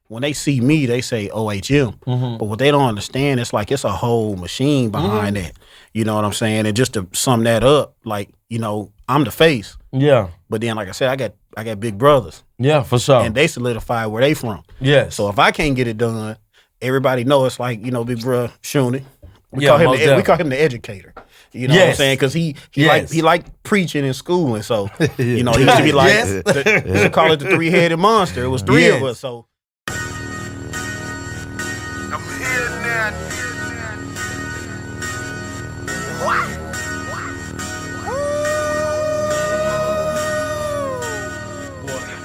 when they see me, they say OHM. But what they don't understand, it's like it's a whole machine behind that. You know what I'm saying? And just to sum that up, like, you know, I'm the face. Yeah. But then, like I said, I got big brothers. Yeah, for sure. And they solidify where they from. Yes. So if I can't get it done, everybody know it's like, you know, big bro Shuni. We call him the educator. You know what I'm saying? Because he like preaching and schooling. So, you know, he used to be like, he used to call it the three-headed monster. It was three of us. So. I'm here now. What?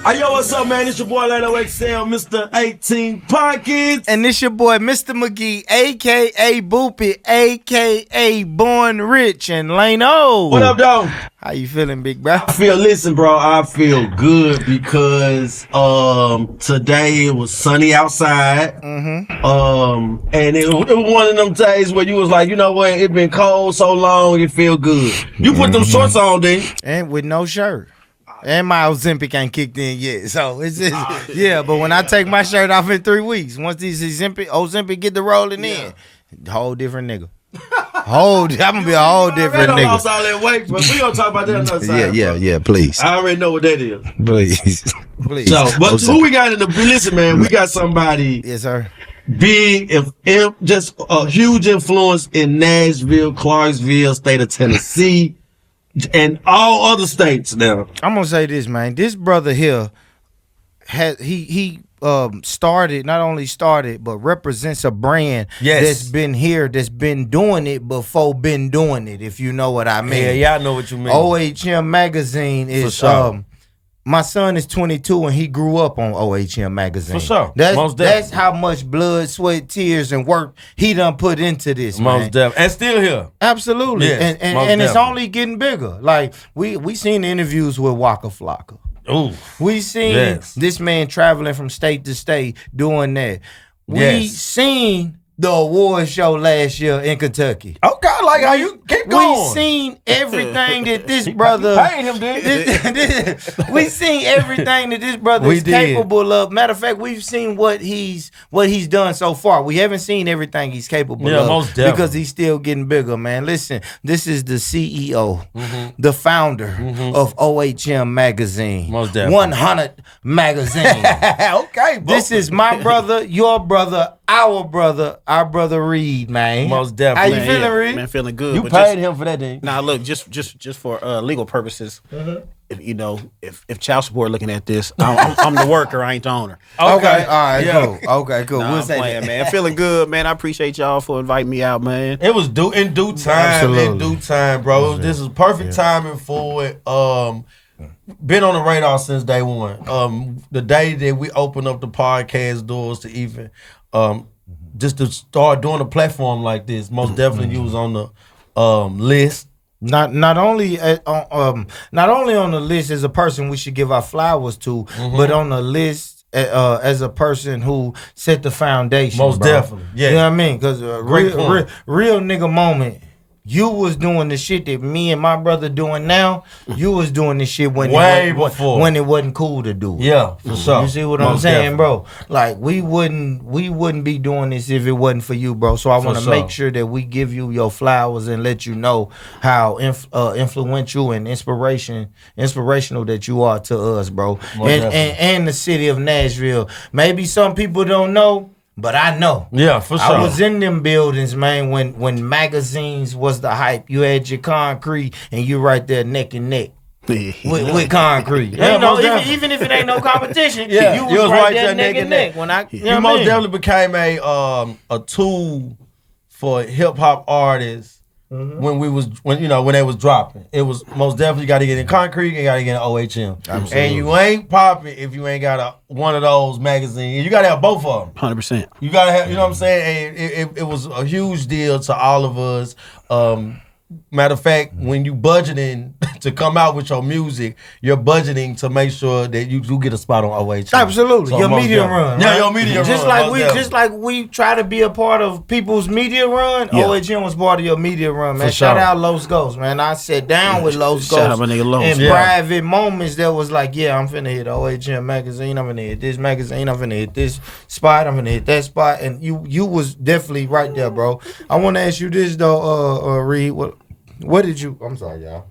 Hey, yo, what's up, man? It's your boy Lano XL, Mr. 18 Pockets. And this your boy, Mr. McGee, a.k.a. Boopy, a.k.a. Born Rich, and Lano. What up, dog? How you feeling, big bro? I feel good because today it was sunny outside. And it was one of them days where you was like, you know what, it been cold so long, it feel good. You put them shorts on, didn't you? And with no shirt. And my Ozempic ain't kicked in yet. So it's just, yeah, but when I take my shirt off in 3 weeks, once these Ozempic get the rolling in, whole different nigga. I'm gonna be a whole different nigga. Lost all that weight, but we gonna talk about that another time. Yeah, please. I already know what that is. Please. So, but who we got in the, listen, man, we got somebody. Yes, sir. Big, just a huge influence in Nashville, Clarksville, state of Tennessee. And all other states now. I'm gonna say this, man. This brother here started, not only started, but represents a brand that's been here, that's been doing it before been doing it, if you know what I mean. Yeah, I know what you mean. OHM magazine is my son is 22 and he grew up on OHM magazine. For sure. That's how much blood, sweat, tears, and work he done put into this, man. Most definitely. And still here. Absolutely. Yes, and it's only getting bigger. Like, we seen interviews with Waka Flocka. Ooh. We seen this man traveling from state to state doing that. We seen the award show last year in Kentucky. Okay, like how you keep going. We seen everything that this brother paid him, we seen everything that this brother is capable of. Matter of fact, we've seen what he's done so far. We haven't seen everything he's capable of most definitely. because he's still getting bigger, man. Listen, this is the CEO, the founder of OHM magazine. Most definitely. 100 magazine. Okay, bro. This is my brother, your brother, our brother Reed, man. Most definitely. How you feeling, Reed? Man, feeling good. You but paid him for that, didn't you? Nah, look, just for legal purposes, if you know, if child support looking at this, I'm the worker, I ain't the owner. Okay, all right, cool. Okay, cool. Nah, We'll I'm say playing, that. man. Feeling good, man. I appreciate y'all for inviting me out, man. It was in due time. Absolutely. In due time, bro. This is perfect timing for it. Been on the radar since day one. The day that we opened up the podcast doors to even just to start doing a platform like this, most definitely you was on the list. Not only on the list as a person we should give our flowers to, but on the list as a person who set the foundation. Most definitely, yeah. You know what I mean? Because real nigga moment. You was doing the shit that me and my brother doing now. You was doing this shit when it wasn't cool to do it. Yeah, for sure. You see what I'm saying, bro? Like we wouldn't be doing this if it wasn't for you, bro. So I want to make sure that we give you your flowers and let you know how influential and inspirational that you are to us, bro. And the city of Nashville. Maybe some people don't know. But I know. Yeah, for sure. I was in them buildings, man, when magazines was the hype. You had your Concrete and you right there neck and neck with Concrete. Even if it ain't no competition, you was right there neck and neck. You most definitely became a tool for hip hop artists when they was dropping. It was most definitely got to get in Concrete and got to get in OHM. Absolutely. And you ain't popping if you ain't got one of those magazines. You got to have both of them. 100%. You got to have, you know what I'm saying? And it was a huge deal to all of us. matter of fact, when you budgeting to come out with your music, you're budgeting to make sure that you do get a spot on OHM. Absolutely, So your media run. Yeah, right? your media just run. Just like we try to be a part of people's media run. Yeah. OHM was part of your media run, man. For Shout sure. out Los Ghosts, man. I sat down with Los Shout out Ghosts my nigga Los. in Yeah. private moments. That was like, yeah, I'm finna hit OHM magazine. I'm finna hit this magazine. I'm finna hit this spot. I'm finna hit that spot. And you was definitely right there, bro. I want to ask you this though, Reed. What did you? I'm sorry, y'all.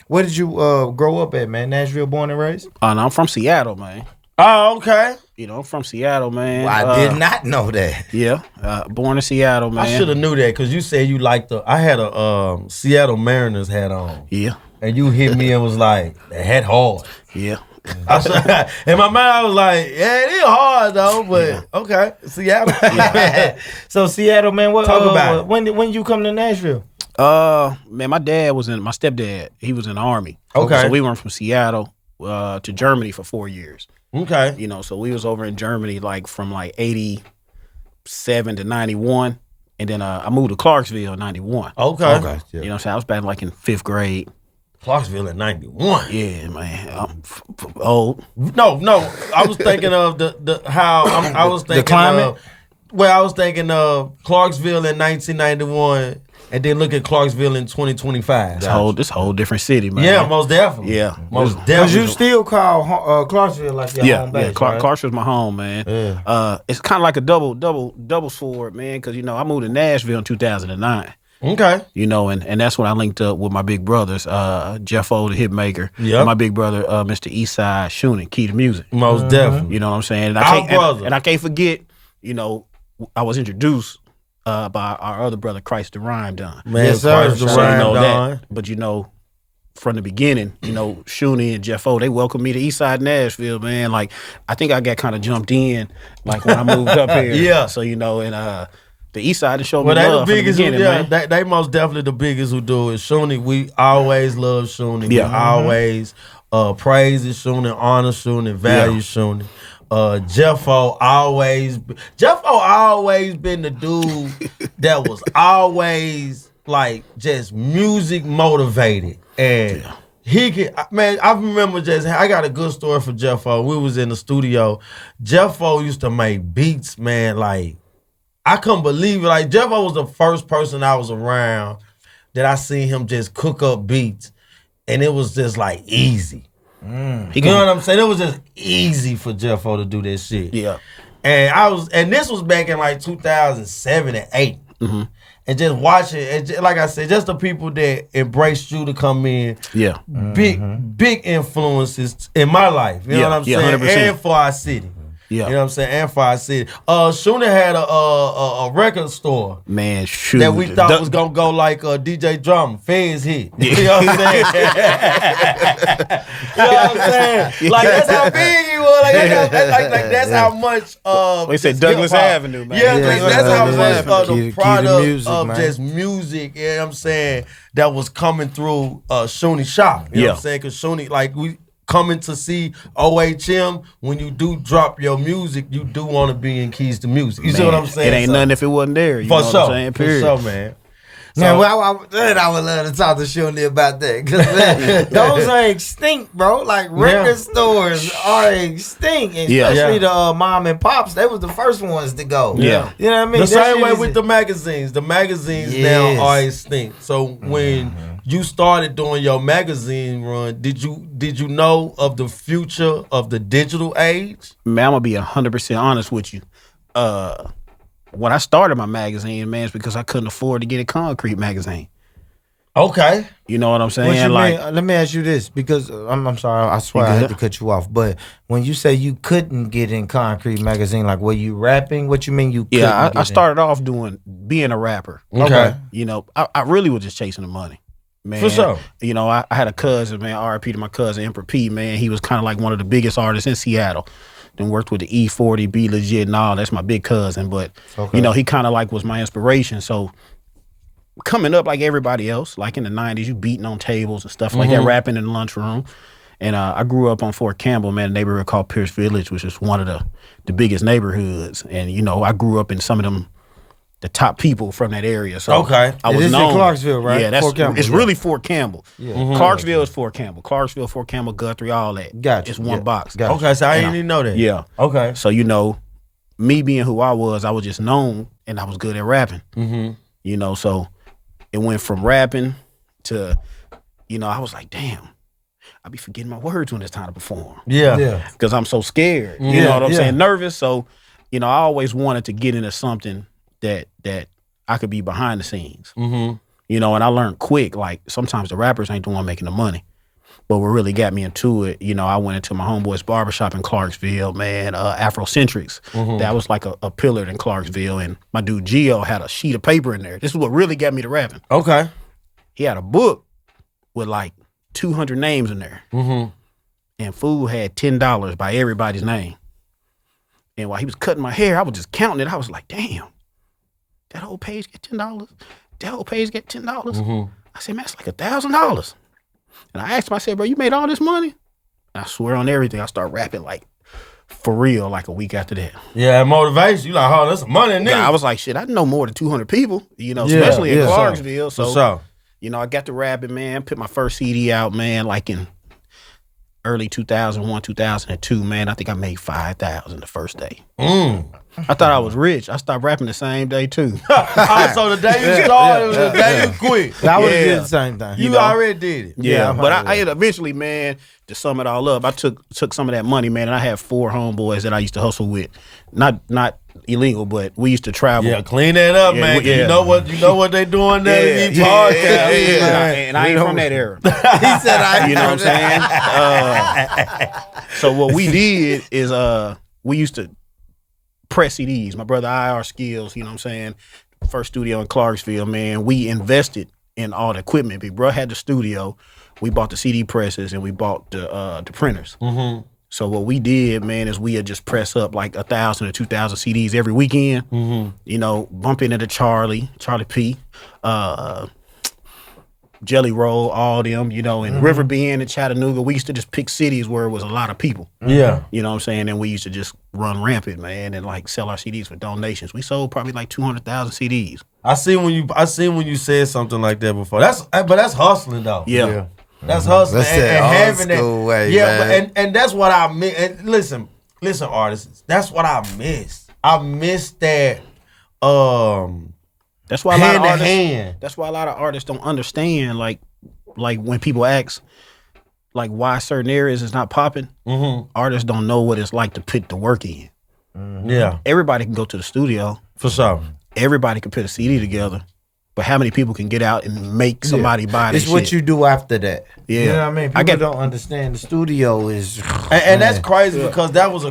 Where did you grow up at, man? Nashville, born and raised? No, I'm from Seattle, man. Oh, okay. You know, I'm from Seattle, man. Well, I did not know that. Yeah, born in Seattle, man. I should have knew that because you said you liked I had a Seattle Mariners hat on. Yeah, And you hit me and was like, that hat hard. yeah. I said, in my mind, I was like, yeah, it is hard though, but okay, Seattle. So Seattle, man. What Talk about it. when you come to Nashville? Man, my stepdad, he was in the Army. Okay. So we went from Seattle to Germany for 4 years. Okay. You know, so we was over in Germany like from like 87 to 91. And then I moved to Clarksville in 91. Okay. Yeah. You know what I'm saying? I was back like in 5th grade. Clarksville in 91. Yeah, man. I'm old. No, I was thinking of I was thinking climate? I was thinking of Clarksville in 1991 and then look at Clarksville in 2025. This whole different city, man. Yeah, most definitely. Yeah. Most Because definitely. you still call Clarksville like your home base, right? Clarksville's my home, man. Yeah. It's kind of like a double sword, man, because, you know, I moved to Nashville in 2009. Okay. You know, and that's when I linked up with my big brothers, Jeff O, the hit maker, Yep. and my big brother, Mr. Eastside Shooning, Key to Music. Most definitely. You know what I'm saying? And Our brother. and I can't forget, you know, I was introduced by our other brother, Christ the Rhyme Don. Man, Yes, sir. Christ the So, you Rhyme know Don. that. But, you know, from the beginning, you know, Shoonie and Jeff O, they welcomed me to Eastside Nashville, man. Like, I think I got kind of jumped in, like, when I moved up here. Yeah. So, you know, and the East Side to show me Well, they the love from the biggest. beginning, man. They most definitely the biggest who do it. Shoonie, we always love Shoonie. Yeah. We always praise Shoonie, honor Shoonie, value Shoonie. Jeff O always been the dude that was always like just music motivated and. He could, man, I remember I got a good story for Jeff O. We was in the studio. Jeff O used to make beats, man, like, I couldn't believe it. Like, Jeff O was the first person I was around that I seen him just cook up beats. And it was just like easy. You know what I'm saying? It was just easy for Jeff O to do this shit. Yeah. And this was back in like 2007 and 8. Mm-hmm. And just watching, and like I said, just the people that embraced you to come in. Yeah. Big influences in my life. You know what I'm saying? 100%. And for our city. Yeah. You know what I'm saying? And for our city. Shoonie had a record store Man, shoot. that we thought was gonna go like DJ Drama, Feds hit. You know what I'm saying? You know what I'm saying? Like, that's how big he was. Like that's how much They said Douglas hip-hop. Avenue, man. Yeah, Yeah, that's how Douglas much Avenue. of Key the to product music, of man. just music, you know what I'm saying, that was coming through Shoonie shop. You know what I'm saying? Because Shoonie, like, we coming to see OHM, when you do drop your music, you do want to be in Keys to Music. You see what I'm saying? It ain't nothing if it wasn't there. You For know sure. what I'm saying? Period. For sure, man. Man, well, I would love to talk to Shoonie about that. Cause those are extinct, bro. Like, record stores are extinct. Especially the mom and pops. They was the first ones to go. Yeah. You know what I mean? The That same shit way is- with the magazines. The magazines Yes. now are extinct. So when you started doing your magazine run, did you know of the future of the digital age? Man, I'm gonna be 100% honest with you. When I started my magazine, man, it's because I couldn't afford to get a concrete magazine. Okay. You know what I'm saying? What you Like, mean? Let me ask you this, because I'm sorry, I swear I had to cut you off. But when you say you couldn't get in Concrete magazine, like, were you rapping? What you mean you couldn't yeah, get I in? started off being a rapper. Okay. You know, I really was just chasing the money. Man, For sure. You know, I had a cousin, man, RIP to my cousin, Emperor P, man. He was kind of like one of the biggest artists in Seattle. Then worked with the E40, Be Legit and all. That's my big cousin. But, you know, he kind of like was my inspiration. So coming up like everybody else, like in the 90s, you beating on tables and stuff like that, rapping in the lunchroom. And I grew up on Fort Campbell, man, a neighborhood called Pierce Village, which is one of the biggest neighborhoods. And, you know, I grew up in some of them the top people from that area. So I was known. In Clarksville, right? Yeah, Fort Campbell, it's really Fort Campbell. Yeah. Clarksville is Fort Campbell. Clarksville, Fort Campbell, Guthrie, all that. Gotcha. It's one box. Gotcha. Okay, so I didn't even know that. Yeah. Okay. So me being who I was just known, and I was good at rapping. Mm-hmm. So it went from rapping to, I was like, damn, I be forgetting my words when it's time to perform. Yeah. Because I'm so scared. You know what I'm saying? Nervous. So, I always wanted to get into something that I could be behind the scenes. Mm-hmm. And I learned quick, like sometimes the rappers ain't the one making the money. But what really got me into it, I went into my homeboy's barbershop in Clarksville, man, Afrocentrics. Mm-hmm. That was like a pillar in Clarksville. And my dude Gio had a sheet of paper in there. This is what really got me to rapping. Okay. He had a book with like 200 names in there. Mm-hmm. And fool had $10 by everybody's name. And while he was cutting my hair, I was just counting it. I was like, damn, that whole page get $10. That whole page get $10. Mm-hmm. I said, man, that's like $1,000. And I asked him, I said, bro, you made all this money? And I swear on everything, I started rapping like for real like a week after that. Yeah, motivation. You like, oh, that's some money in there. Yeah, I was like, shit, I know more than 200 people, especially in Clarksville. So, I got to rapping, man, put my first CD out, man, like in early 2001, 2002, man. I think I made $5,000 the first day. I thought I was rich. I stopped rapping the same day too. So the day you started was the day you quit. I would have did the same thing. You already did it. Yeah, but I eventually, man, to sum it all up, I took some of that money, man, and I had 4 homeboys that I used to hustle with. Not illegal, but we used to travel. Yeah, clean that up, man. You know what they doing there? And I ain't from that era. He said I. You know what I'm saying? So what we did is we used to press CDs. My brother IR Skills, you know what I'm saying? First studio in Clarksville, man. We invested in all the equipment. Big bro had the studio. We bought the CD presses and we bought the printers. Mm-hmm. So what we did, man, is we had just press up like 1,000 or 2,000 CDs every weekend. Mm-hmm. Bump into Charlie P, Jelly Roll, all them, in River Bend and Chattanooga. We used to just pick cities where it was a lot of people. Yeah. You know what I'm saying? And we used to just run rampant, man, and like sell our CDs for donations. We sold probably like 200,000 CDs. I seen when you said something like that before. But that's hustling though. Yeah. That's hustling. That's that having old school way, yeah, man. and that's what I miss. And listen, artists. That's what I miss. I miss that. That's why That's why a lot of artists don't understand. Like when people ask, like why certain areas is not popping. Mm-hmm. Artists don't know what it's like to put the work in. Mm-hmm. Yeah. Everybody can go to the studio for sure. Everybody can put a CD together. But how many people can get out and make somebody buy this shit? It's what you do after that. Yeah. You know what I mean? People don't understand the studio is... And that's crazy because that was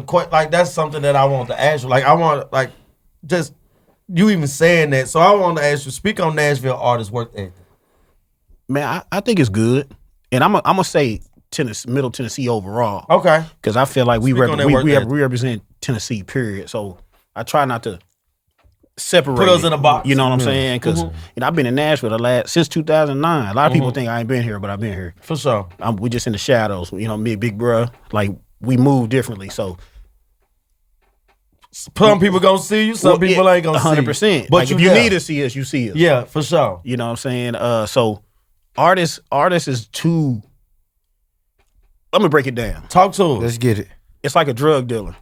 that's something that I want to ask you. Like, I want, just you even saying that. So I want to ask you, speak on Nashville artists' work ethic. Man, I think it's good. And I'm going to say Middle Tennessee overall. Okay. Because I feel like we represent Tennessee, period. So I try not to separate. Put us in a box. You know what I'm saying? Because I've been in Nashville since 2009. A lot of people think I ain't been here, but I've been here. For sure. We just in the shadows. Me, big bruh, like we move differently. So some people gonna see you, some people ain't gonna 100%. See you. 100%. But like, if you need to see us, you see us. Yeah, for sure. You know what I'm saying? So artists is too. Let me break it down. Talk to us. Let's get it. It's like a drug dealer.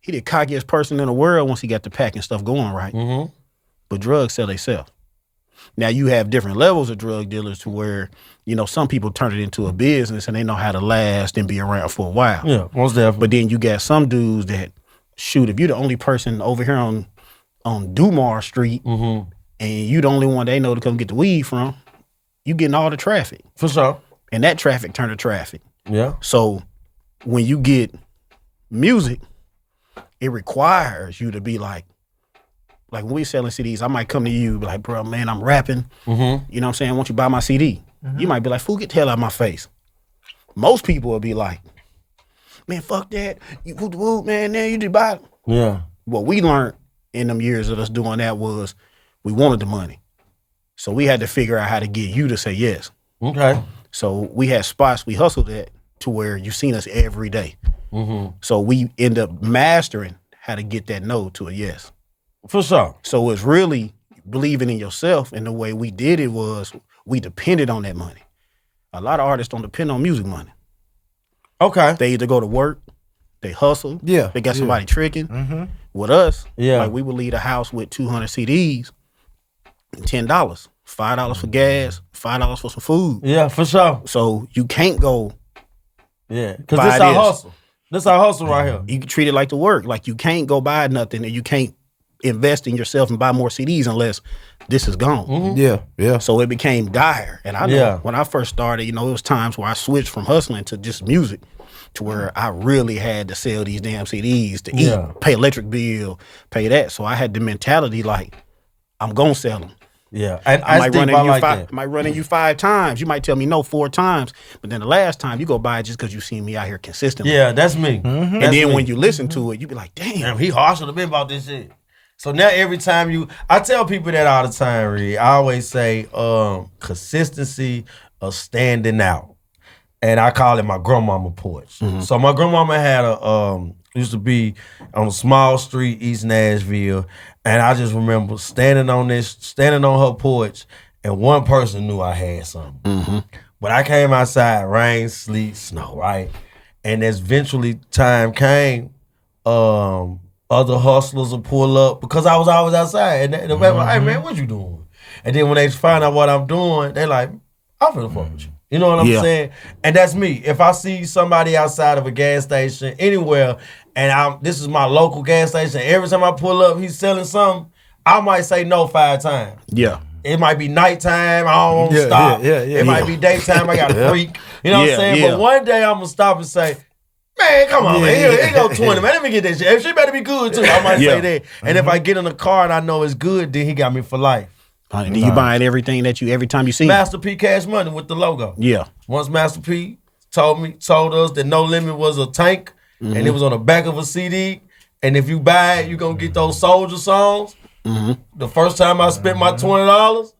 He the cockiest person in the world once he got the pack and stuff going right. Mm-hmm. But drugs sell themselves. Now you have different levels of drug dealers to where, some people turn it into a business and they know how to last and be around for a while. Yeah, most definitely. But then you got some dudes that, shoot, if you're the only person over here on Dumar Street and you the only one they know to come get the weed from, you getting all the traffic. For sure. And that traffic turn to traffic. Yeah. So when you get music, it requires you to be like when we selling CDs, I might come to you, be like, bro, man, I'm rapping. Mm-hmm. You know what I'm saying? Won't you buy my CD? Mm-hmm. You might be like, fool, get the hell out of my face. Most people will be like, man, fuck that. You put the wood, man, now you just buy it. Yeah. What we learned in them years of us doing that was we wanted the money. So we had to figure out how to get you to say yes. Okay. So we had spots we hustled at to where you seen us every day. Mm-hmm. So we end up mastering how to get that no to a yes. For sure. So it's really believing in yourself, and the way we did it was we depended on that money. A lot of artists don't depend on music money. Okay. They either go to work, they hustle, they got somebody tricking. Mm-hmm. With us, like we would leave the house with 200 CDs and $10, $5 for gas, $5 for some food. Yeah, for sure. So you can't go. Yeah, because this our hustle. This our hustle right here. You can treat it like the work. Like you can't go buy nothing, and you can't invest in yourself and buy more CDs unless this is gone. Mm-hmm. Yeah. So it became dire. And I know when I first started, it was times where I switched from hustling to just music, to where I really had to sell these damn CDs to eat, pay electric bill, pay that. So I had the mentality like, I'm gonna sell them. Yeah, and I might run in you 5 times. You might tell me no 4 times, but then the last time you go buy it just because you see me out here consistently. Yeah, that's me. Mm-hmm. And then when you listen to it, you be like, damn, he harsh should have been about this shit. So now every time I tell people that all the time, Reed. I always say consistency of standing out. And I call it my grandmama porch. Mm-hmm. So my grandmama had used to be on a small street, East Nashville. And I just remember standing on her porch, and one person knew I had something. Mm-hmm. But I came outside, rain, sleet, snow, right? And as eventually time came, other hustlers would pull up because I was always outside. And they're like, hey, man, what you doing? And then when they find out what I'm doing, they like, I'm finna fuck with you. You know what I'm saying? And that's me. If I see somebody outside of a gas station anywhere, and this is my local gas station, every time I pull up, he's selling something, I might say no 5 times. Yeah. It might be nighttime, I don't want to stop. It might be daytime, I got a freak. You know what I'm saying? But one day I'm going to stop and say, man, come on, man. Here go 20, man. Let me get that shit. If she better be good, too. I might say that. And if I get in the car and I know it's good, then he got me for life. And you buying everything every time you see Master P Cash Money with the logo. Yeah. Once Master P told us that No Limit was a tank, and it was on the back of a CD, and if you buy it, you're going to get those Soldier songs. Mm-hmm. The first time I spent my $20,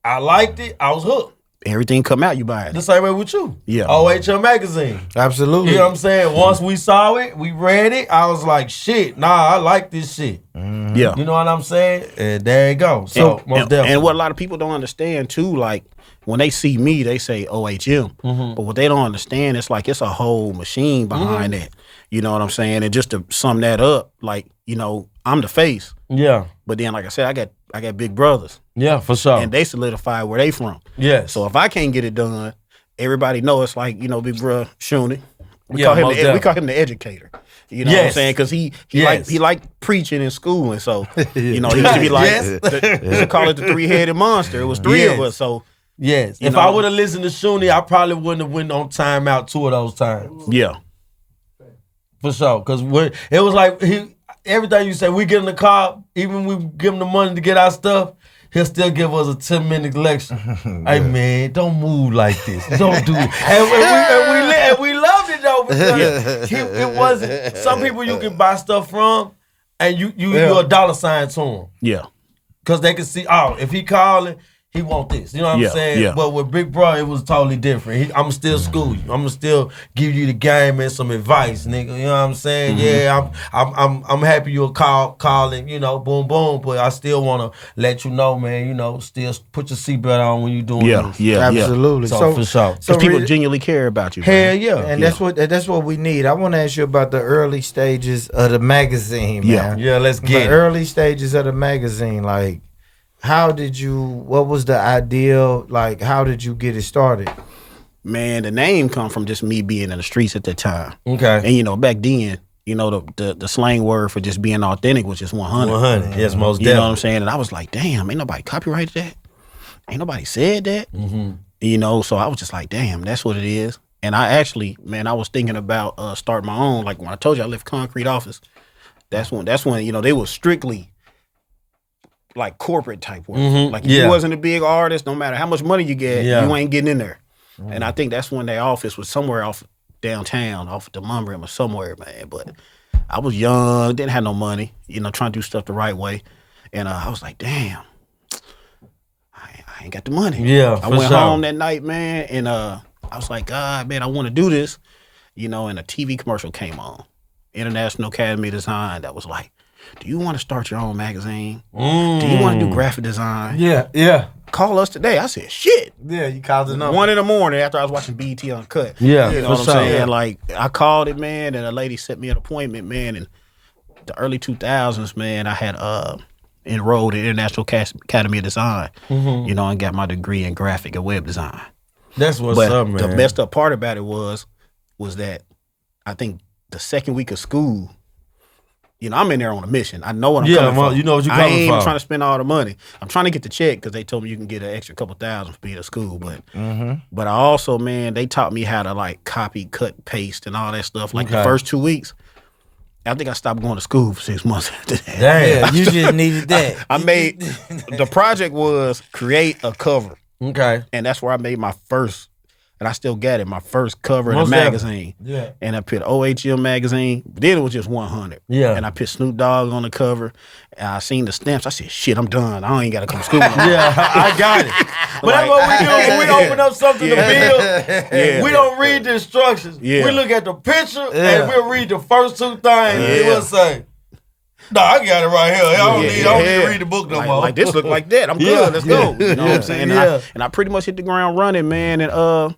I liked it. I was hooked. Everything come out, you buy it. The same way with you. Yeah. OHM magazine. Absolutely. You know what I'm saying? Once we saw it, we read it, I was like, shit, I like this shit. Mm-hmm. Yeah. You know what I'm saying? And there you go. So most definitely. And what a lot of people don't understand too, like when they see me, they say OHM. Mm-hmm. But what they don't understand, it's like it's a whole machine behind that. You know what I'm saying? And just to sum that up, like, I'm the face. Yeah. But then, like I said, I got big brothers. Yeah, for sure. And they solidify where they from. Yeah. So if I can't get it done, everybody know it's like, big bro Shuni. We call him the educator. You know what I'm saying? Because he like preaching in school, and so he used to be like, they call it the 3-headed monster. It was 3 of us. So if I would have listened to Shuni, I probably wouldn't have went on timeout 2 of those times. Yeah, for sure. Because it was like everything you say, we get in the car, even we give him the money to get our stuff, he'll still give us a 10-minute lecture. Hey, man, don't move like this. Don't do it. And we loved it, though, because it wasn't, some people you can buy stuff from, and you're a dollar sign to them. Yeah. Because they can see, if he calling, he want this. You know what I'm saying? Yeah. But with Big Bro, it was totally different. I'ma still school you. I'ma still give you the game and some advice, nigga. You know what I'm saying? Mm-hmm. Yeah, I'm happy you're calling, boom, boom. But I still wanna let you know, man, still put your seatbelt on when you're doing this. Yeah, absolutely. So for sure. Because people genuinely care about you. Hell yeah. And that's what we need. I wanna ask you about the early stages of the magazine, man. Yeah, let's get the early stages of the magazine, like, what was the ideal, like, how did you get it started? Man, the name come from just me being in the streets at that time. Okay. And, back then, the slang word for just being authentic was just 100. 100, yes, most definitely. You know what I'm saying? And I was like, damn, ain't nobody copyrighted that? Ain't nobody said that? Mm-hmm. So I was just like, damn, that's what it is. And I actually, man, I was thinking about starting my own. Like when I told you I left Concrete Office, that's when, they were strictly like corporate type work. Mm-hmm. Like if you wasn't a big artist, no matter how much money you get, you ain't getting in there. Mm-hmm. And I think that's when their office was somewhere off downtown, off the Lumber or somewhere, man. But I was young, didn't have no money, trying to do stuff the right way. And I was like, damn, I ain't got the money. Yeah, I went home that night, man, and I was like, God, man, I want to do this. And a TV commercial came on, International Academy of Design, that was like, do you want to start your own magazine? Do you want to do graphic design? Yeah. Call us today. I said, shit. Yeah, you called the number. 1 a.m. after I was watching BET Uncut. Yeah, you know what I'm saying? Yeah. Like, I called it, man, and a lady set me an appointment, man. In the early 2000s, man, I had enrolled in International Academy of Design, you know, and got my degree in graphic and web design. That's what's up, man. The messed up part about it was that I think the second week of school, you know, I'm in there on a mission. I know what I'm coming for. You know what you're coming for. I ain't trying to spend all the money. I'm trying to get the check because they told me you can get an extra couple thousand for being at school. But I also, man, they taught me how to like copy, cut, paste, and all that stuff. Like the first 2 weeks, I think I stopped going to school for 6 months after that. Damn, you just needed that. I made the project was create a cover. Okay. And that's where I made my first, and I still got it, my first cover in a magazine. Yeah. And I put OHM magazine. Then it was just 100. Yeah. And I put Snoop Dogg on the cover. And I seen the stamps. I said, shit, I'm done. I ain't got to come to school. Yeah, I got it. But that's what we do. When we open up something to build, we don't read the instructions. We look at the picture and we'll read the first 2 things and we'll say, no, I got it right here. I don't need to read the book no more. Like this look like that. I'm good. Let's go. You know what I'm saying? And I pretty much hit the ground running, man. And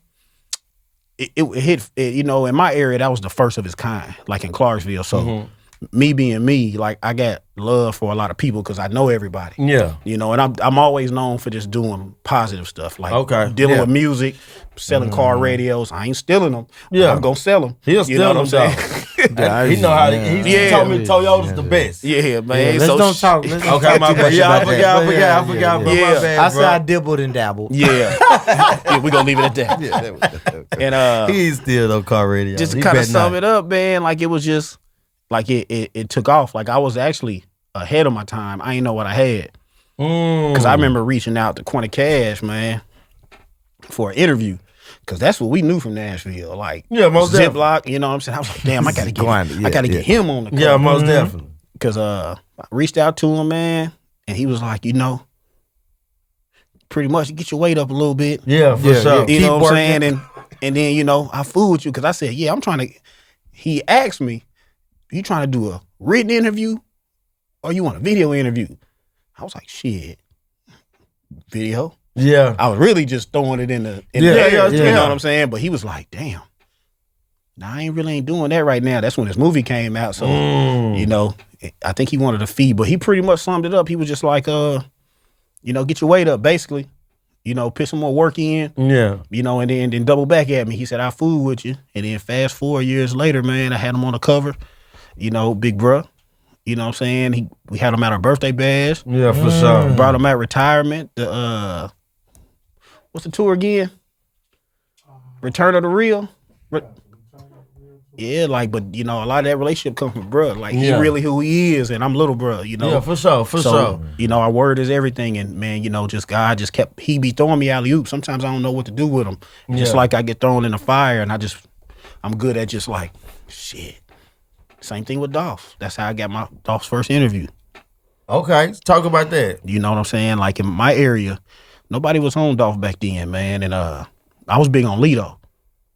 it hit, you know, in my area, that was the first of its kind, like in Clarksville. So me being me, like I got love for a lot of people because I know everybody. Yeah. You know, and I'm always known for just doing positive stuff, like dealing with music, selling car radios. I ain't stealing them. Yeah. I'm going to sell them. He'll steal them, though. He know how to, he told me Toyota's the best. Yeah, man. Let's so don't talk. Let's okay, my bad. Yeah, I forgot, bro. Yeah. My bad, I said I dibbled and dabbled. Yeah. We're going to leave it at that. And he's still no car radio. Just to kind of sum it up, man, like it was just, like it took off. Like I was actually ahead of my time. I didn't know what I had. Because I remember reaching out to Quinta Cash, man, for an interview. Because that's what we knew from Nashville. Like, most Ziploc, you know what I'm saying? I was like, damn, I got to get him on the cover. Yeah, most definitely. Because I reached out to him, man, and he was like, you know, pretty much get your weight up a little bit. Yeah, for sure. You know what I'm saying? And then, you know, I fooled with you because I said, yeah, I'm trying to, he asked me, you trying to do a written interview or you want a video interview? I was like, shit, video? Yeah. I was really just throwing it in the air, you know what I'm saying? But he was like, damn, I ain't doing that right now. That's when this movie came out. So, you know, I think he wanted a fee, but he pretty much summed it up. He was just like, you know, get your weight up, basically. You know, put some more work in. Yeah. You know, and then double back at me. He said, I'll fool with you. And then fast 4 years later, man, I had him on the cover. You know, big bruh. You know what I'm saying? We had him at our birthday bash. Yeah, for sure. Brought him at retirement. The what's the tour again? Return of the Real. Yeah, like, but you know, a lot of that relationship comes from bruh. Like, he really who he is, and I'm little bruh, you know? Yeah, for sure. You know, our word is everything, and man, you know, just God just kept, he be throwing me alley-oops. Sometimes I don't know what to do with him. Just like I get thrown in the fire, and I'm good at just like, shit. Same thing with Dolph. That's how I got my Dolph's first interview. Okay, talk about that. You know what I'm saying? Like, in my area, nobody was on Dolph back then, man, and I was big on Lido.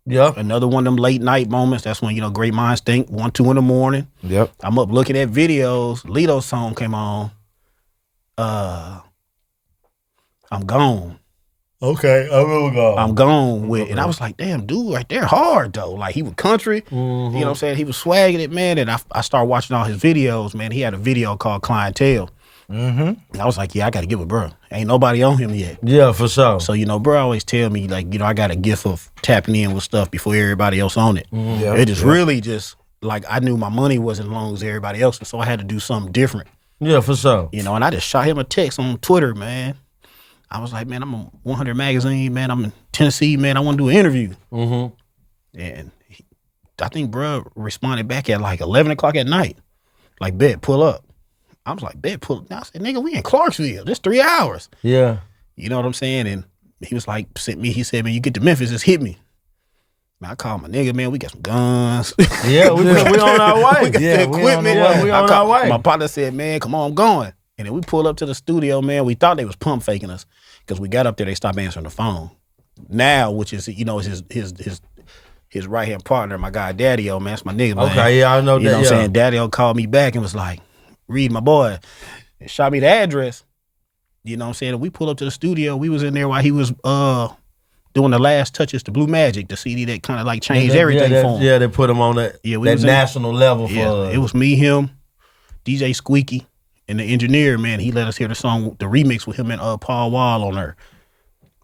Yeah. Another one of them late night moments. That's when, you know, great minds think, 1, 2 in the morning. Yep. I'm up looking at videos. Lido's song came on. I'm Gone. Okay, I will go. I'm Gone with, and I was like, damn, dude right there hard though. Like, he was country. You know what I'm saying? He was swagging it, man. And I started watching all his videos, man. He had a video called Clientele. And I was like, yeah, I got to get with bro. Ain't nobody on him yet. Yeah, for sure. So, you know, bro always tell me, like, you know, I got a gift of tapping in with stuff before everybody else on it. It just really just, like, I knew my money wasn't as long as everybody else, so I had to do something different. Yeah, for sure. You know, and I just shot him a text on Twitter, man. I was like, man, I'm on 100 Magazine, man. I'm in Tennessee, man. I want to do an interview. And I think bro responded back at like 11 o'clock at night. Like, bet, pull up. I was like, bet, pull up. I said, nigga, we in Clarksville. Just 3 hours. Yeah. You know what I'm saying? And he was like, he said, man, you get to Memphis, just hit me. Man, I called my nigga, man, we got some guns. Yeah, we on our way. We got the equipment. We on our way. My partner said, man, come on, I'm going. And then we pulled up to the studio, man. We thought they was pump faking us because we got up there, they stopped answering the phone. Now, which is, you know, his right-hand partner, my guy Daddy-O, man. That's my nigga, man. Okay, yeah, I know that. You know what I'm saying? Daddy-O called me back and was like, Reed, my boy, and shot me the address. You know what I'm saying? And we pulled up to the studio. We was in there while he was doing the last touches to Blue Magic, the CD that kind of like changed everything for him. Yeah, they put him on that, that national level for it was me, him, DJ Squeaky, and the engineer, man. He let us hear the song, the remix with him and Paul Wall on there.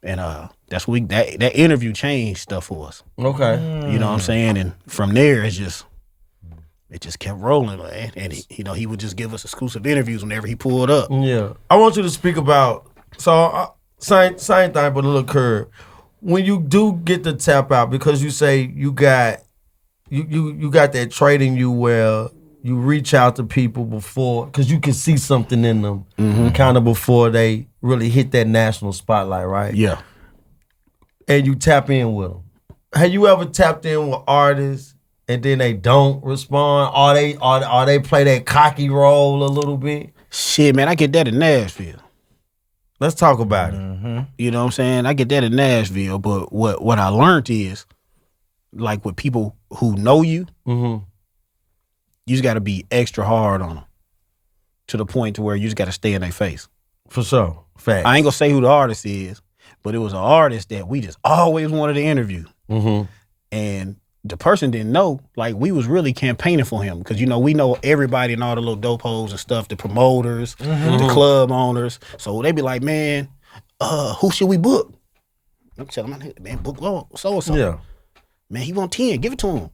And that's what that interview changed stuff for us. Okay. You know what I'm saying? And from there, it just kept rolling, man. And he would just give us exclusive interviews whenever he pulled up. Yeah. I want you to speak about, same thing, but a little curve. When you do get to tap out, because you say you got that trait in you where you reach out to people before, because you can see something in them kind of before they really hit that national spotlight, right? Yeah. And you tap in with them. Have you ever tapped in with artists and then they don't respond? Or they play that cocky role a little bit? Shit, man, I get that in Nashville. Let's talk about it. You know what I'm saying? I get that in Nashville, but what I learned is, like with people who know you, you just got to be extra hard on them to the point to where you just got to stay in their face. For sure. Facts. I ain't gonna say who the artist is, but it was an artist that we just always wanted to interview. And the person didn't know, like, we was really campaigning for him because, we know everybody and all the little dope hoes and stuff, the promoters, the club owners. So they be like, man, who should we book? I'm telling him, man, book so-and-so. Yeah. Man, he want 10, give it to him.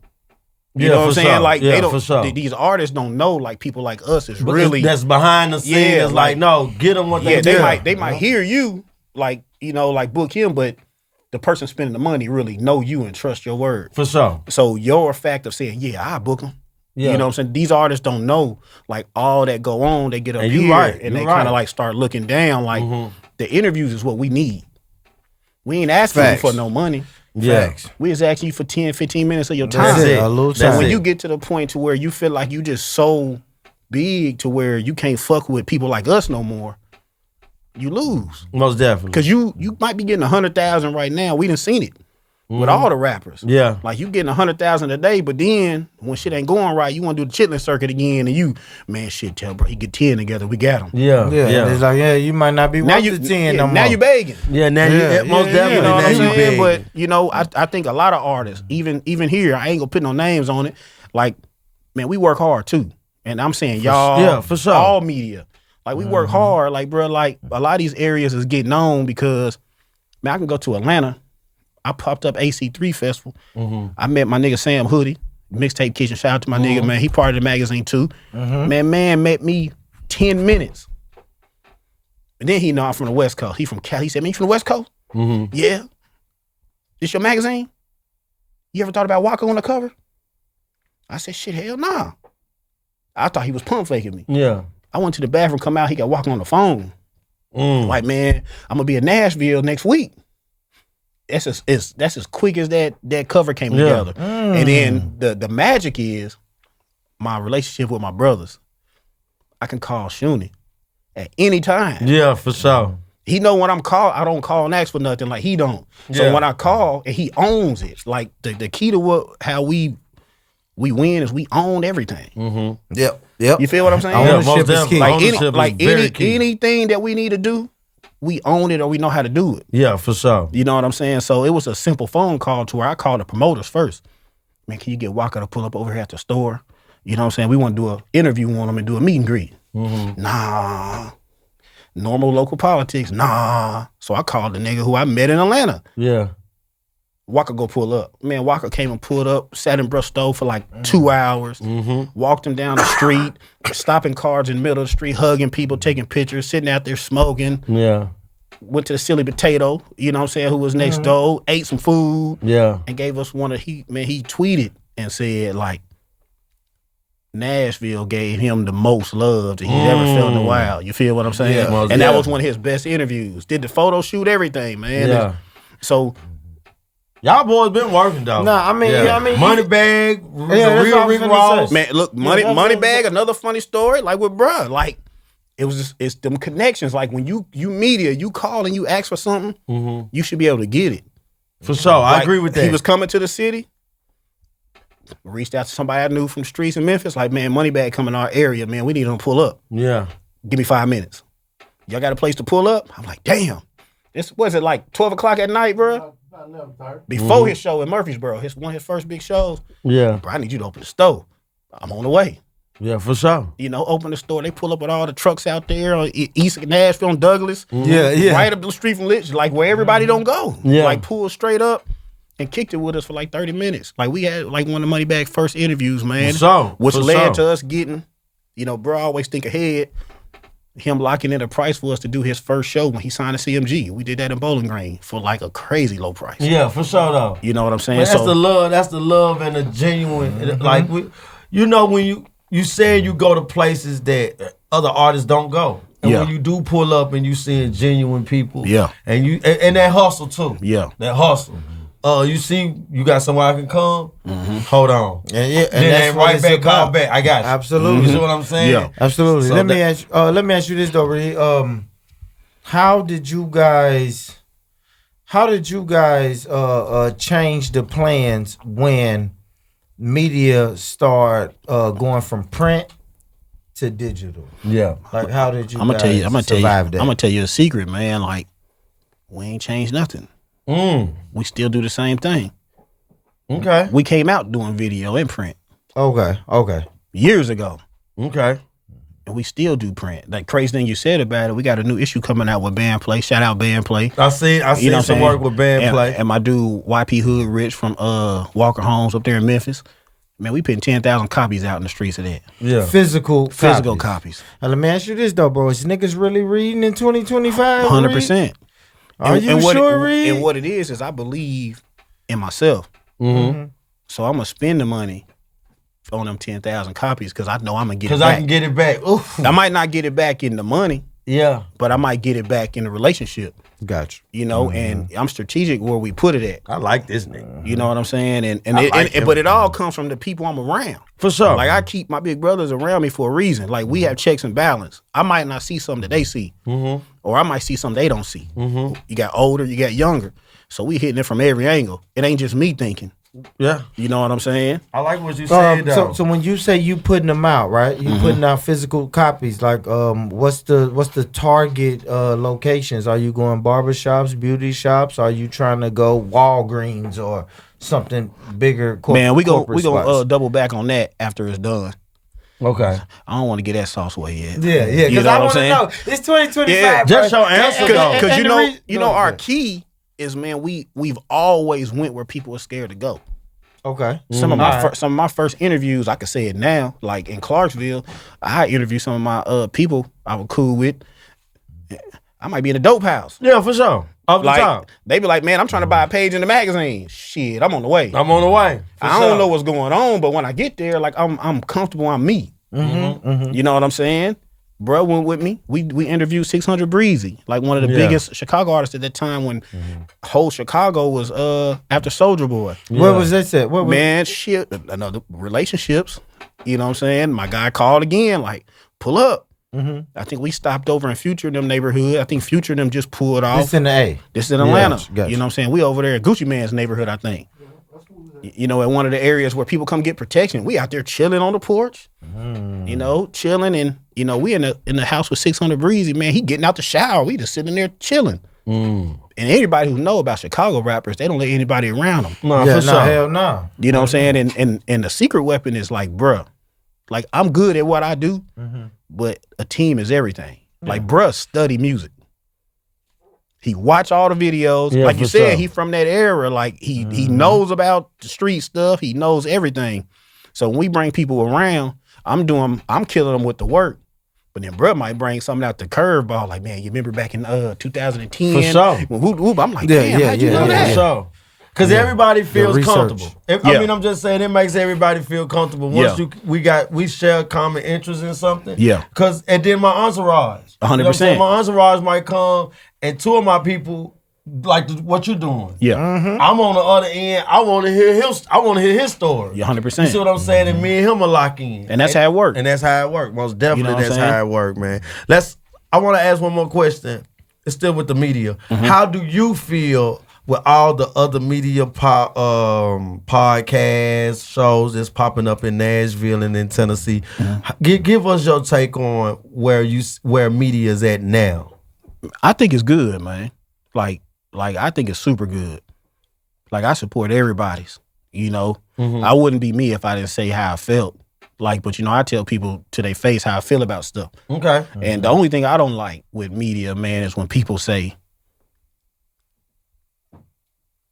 You know what I'm saying? Sure. Like, they don't, for sure. These artists don't know, like, people like us is really. That's behind the scenes. Yeah, like, no, get them what they do. They might hear you, like, like book him, but the person spending the money really know you and trust your word. For sure. So your fact of saying, I book him. Yeah. You know what I'm saying? These artists don't know, like, all that go on. They get up here and they kind of like start looking down. Like, the interviews is what we need. We ain't asking you for no money. Yeah. We just asking you for 10, 15 minutes of your time. So when you get to the point to where you feel like you just so big to where you can't fuck with people like us no more, you lose. Most definitely. Because you might be getting 100,000 right now. We done seen it with all the rappers. Yeah. Like, you getting 100,000 a day, but then when shit ain't going right, you want to do the chitlin circuit again, and shit, tell bro, he get 10 together, we got him. Yeah. It's like, you might not be worth the 10 no more. Now you begging. Yeah, now you most definitely. You know what I'm saying? Begging. But I think a lot of artists, even here, I ain't gonna put no names on it. Like, man, we work hard too, and I'm saying y'all, for sure, all media. Like, we work hard, like, bro, like, a lot of these areas is getting on because, man, I can go to Atlanta. I popped up AC3 Festival. I met my nigga Sam Hoodie, Mixtape Kitchen. Shout out to my nigga, man. He part of the magazine too. Man met me 10 minutes. And then he know I'm from the West Coast. He from Cali. He said, man, you from the West Coast? Yeah. This your magazine? You ever thought about Waka on the cover? I said, shit, hell nah. I thought he was pump faking me. Yeah. I went to the bathroom, come out, he got Waka on the phone. Like, man, I'm gonna be in Nashville next week. That's as quick as that cover came together. And then the magic is my relationship with my brothers. I can call Shuni at any time. Yeah, for sure. He know when I'm called, I don't call and ask for nothing like he don't. So when I call, and he owns it. Like, the key to how we win is we own everything. Yep. You feel what I'm saying? Ownership is key. Anything that we need to do, we own it or we know how to do it. Yeah, for sure. You know what I'm saying? So it was a simple phone call to where I called the promoters first. Man, can you get Waka to pull up over here at the store? You know what I'm saying? We want to do an interview on them and do a meet and greet. Nah. Normal local politics. Nah. So I called the nigga who I met in Atlanta. Yeah. Waka go pull up. Man, Waka came and pulled up, sat in Brush Stove for like 2 hours, walked him down the street, stopping cars in the middle of the street, hugging people, taking pictures, sitting out there smoking. Yeah. Went to the Silly Potato, you know what I'm saying, who was next door, ate some food, and gave us he tweeted and said, like, Nashville gave him the most love that he's ever felt in a while. You feel what I'm saying? Yeah, and that was one of his best interviews. Did the photo shoot, everything, man. Yeah. So y'all boys been working though. Nah, I mean, Moneybag, real Rick Ross. Man, look, Moneybag, another funny story. Like with bruh, like it's them connections. Like when you media, you call and you ask for something, you should be able to get it. For sure, I agree with that. He was coming to the city. Reached out to somebody I knew from the streets in Memphis, like, man, Moneybag coming to our area, man. We need him to pull up. Yeah. Give me 5 minutes. Y'all got a place to pull up? I'm like, damn. This was it like 12 o'clock at night, bro? Before his show in Murfreesboro, one of his first big shows. Yeah. Bro, I need you to open the store. I'm on the way. Yeah, for sure. You know, open the store. They pull up with all the trucks out there on East Nashville and Douglas. Yeah. Right up the street from Litch, like where everybody don't go. Yeah. Like pulled straight up and kicked it with us for like 30 minutes. Like we had like one of the Moneybag's first interviews, man. Which led to us getting, you know, bro, always think ahead. Him locking in a price for us to do his first show when he signed to CMG. We did that in Bowling Green for like a crazy low price. Yeah, for sure though. You know what I'm saying? But that's the love and the genuine. Like you know when you say you go to places that other artists don't go. And when you do pull up and you seeing genuine people. Yeah. And you and that hustle too. Yeah. That hustle. You see, you got somewhere I can come. Hold on, and then right back, call back. I got you. Absolutely, you see what I'm saying? Yeah, absolutely. So let me ask you this though, Ree. How did you guys change the plans when media start going from print to digital? Yeah, like how did you? I'm gonna tell you a secret, man. Like we ain't changed nothing. We still do the same thing. Okay. We came out doing video and print. Okay. Years ago. Okay. And we still do print. Like crazy thing you said about it, we got a new issue coming out with Bandplay. Shout out Bandplay. I see some work with Bandplay. And my dude YP Hood Rich from Walker Homes up there in Memphis. Man, we putting 10,000 copies out in the streets of that. Yeah. Physical copies. Now let me ask you this though, bro. Is niggas really reading in 2025? 100%. Are you sure, Reed? And what it is I believe in myself. So I'm going to spend the money on them 10,000 copies because I know I'm going to get it back. Because I can get it back. Oof. I might not get it back in the money. Yeah. But I might get it back in the relationship. Gotcha. You know, and I'm strategic where we put it at. I like this nigga. You know what I'm saying? But it all comes from the people I'm around. For sure. Like I keep my big brothers around me for a reason. Like we have checks and balance. I might not see something that they see. Or I might see something they don't see. You got older, you got younger. So we hitting it from every angle. It ain't just me thinking. Yeah. You know what I'm saying? I like what you said though. So when you say you putting them out, right? You putting out physical copies. Like what's the target locations? Are you going barbershops, beauty shops? Are you trying to go Walgreens or something bigger? Man, we go double back on that after it's done. Okay. I don't want to get that sauce away yet. Yeah. Because I want to know. It's 2025. Yeah, just your answer though. Because you know our key is, man, we've always went where people are scared to go. Okay. Some of my first interviews, I could say it now, like in Clarksville, I interviewed some of my people I was cool with. I might be in a dope house. Yeah, for sure. Off the top. They be like, man, I'm trying to buy a page in the magazine. Shit, I'm on the way. I don't know what's going on, but when I get there, like I'm comfortable, I'm me. You know what I'm saying? Bro went with me. We interviewed 600 Breezy, like one of the biggest Chicago artists at that time when whole Chicago was after Soulja Boy. Where was this at? Man, shit, another relationships. You know what I'm saying? My guy called again, like, pull up. I think we stopped over in Future them neighborhood. I think Future them just pulled off. This in the A. This in Atlanta. Gotcha. You know what I'm saying? We over there at Gucci Man's neighborhood, I think. You know, at one of the areas where people come get protection. We out there chilling on the porch. You know, chilling, and you know, we in the house with 600 Breezy, man. He getting out the shower. We just sitting there chilling. And anybody who know about Chicago rappers, they don't let anybody around them. Hell no. You know what I'm saying? And the secret weapon is like, bruh, like I'm good at what I do, but a team is everything. Like, bruh, study music. He watch all the videos. Like you said, he from that era. Like he knows about the street stuff. He knows everything. So when we bring people around, I'm killing them with the work. But then bruh might bring something out the curveball. Like, man, you remember back in 2010? For sure. When I'm like, damn, how'd you know that? For sure. Because everybody feels comfortable. I mean, I'm just saying it makes everybody feel comfortable. Once we share common interest in something. Yeah. Because and then my entourage. 100%. My entourage might come, and two of my people like what you're doing. Yeah. I'm on the other end. I want to hear his story. 100%. You see what I'm saying? And me and him are locked in. And that's how it works. And that's how it works. Most definitely, that's how it works, man. I want to ask one more question. It's still with the media. How do you feel with all the other media podcast shows that's popping up in Nashville and in Tennessee, give us your take on where media is at now. I think it's good, man. Like I think it's super good. Like I support everybody's, you know. I wouldn't be me if I didn't say how I felt. Like, but you know, I tell people to their face how I feel about stuff. Okay. And the only thing I don't like with media, man, is when people say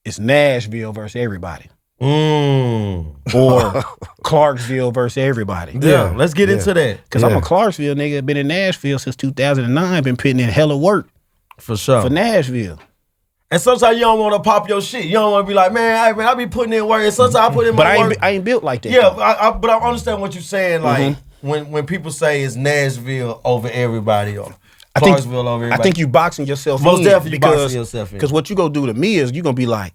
it's Nashville versus everybody. Or Clarksville versus everybody. Yeah, let's get into that. Because I'm a Clarksville nigga, been in Nashville since 2009, been putting in hella work. For sure. For Nashville. And sometimes you don't want to pop your shit. You don't want to be like, man, I be putting in work. And sometimes I put in my work. But I ain't built like that. Yeah, but I understand what you're saying. Like, when people say it's Nashville over everybody or Clarksville over everybody. I think you boxing yourself Most in. definitely boxing yourself in. Because what you gonna do to me is you gonna be like,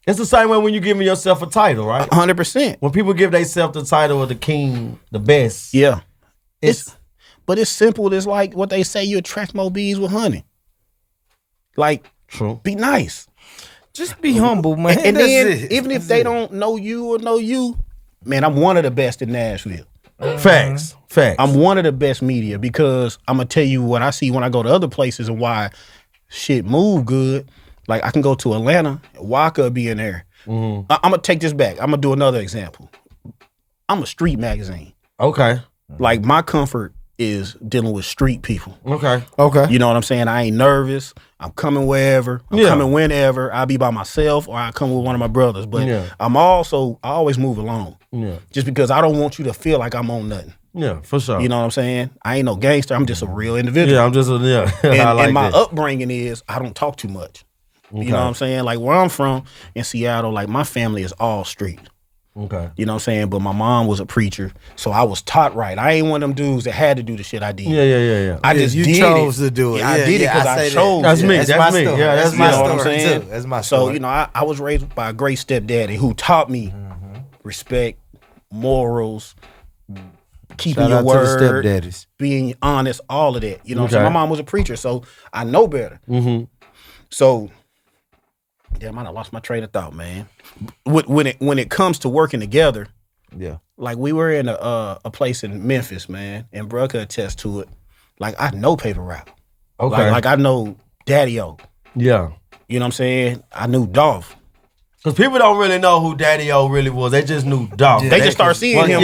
it's the same way when you giving yourself a title, right? 100%. When people give themselves the title of the king, the best. Yeah. But it's simple. It's like what they say, you attract more bees with honey. Like, true. Be nice. Just be humble, man. And then, even if they don't know you or know you, man, I'm one of the best in Nashville. Facts. I'm one of the best media because I'm going to tell you what I see when I go to other places and why shit move good. Like, I can go to Atlanta, Waka be in there. I'm going to take this back. I'm going to do another example. I'm a street magazine. Okay. Like, my comfort is dealing with street people. Okay. You know what I'm saying? I ain't nervous. I'm coming wherever. I'm coming whenever. I'll be by myself or I come with one of my brothers. But I always move alone. Yeah. Just because I don't want you to feel like I'm on nothing. Yeah, for sure. You know what I'm saying? I ain't no gangster. I'm just a real individual. Yeah, I'm just and my upbringing is I don't talk too much. Okay. You know what I'm saying? Like where I'm from in Seattle, like my family is all street. Okay. You know what I'm saying? But my mom was a preacher, so I was taught right. I ain't one of them dudes that had to do the shit I did. Yeah. I just you did chose it. to do it. Yeah, I did it because I chose. That's it. me. That's my my story. Yeah, that's my story what I'm saying? too. That's my story. So you know, I was raised by a great stepdaddy who taught me respect, morals, keeping your word, to the stepdaddies, being honest, all of that. You know, so my mom was a preacher, so I know better. So. Damn, I lost my train of thought, man. When it comes to working together, like we were in a place in Memphis, man, and bro could attest to it. Like I know Paper Route. Okay. Like I know Daddy-O. Yeah. You know what I'm saying? I knew Dolph. Because people don't really know who Daddy-O really was. They just knew Dolph. They just started seeing him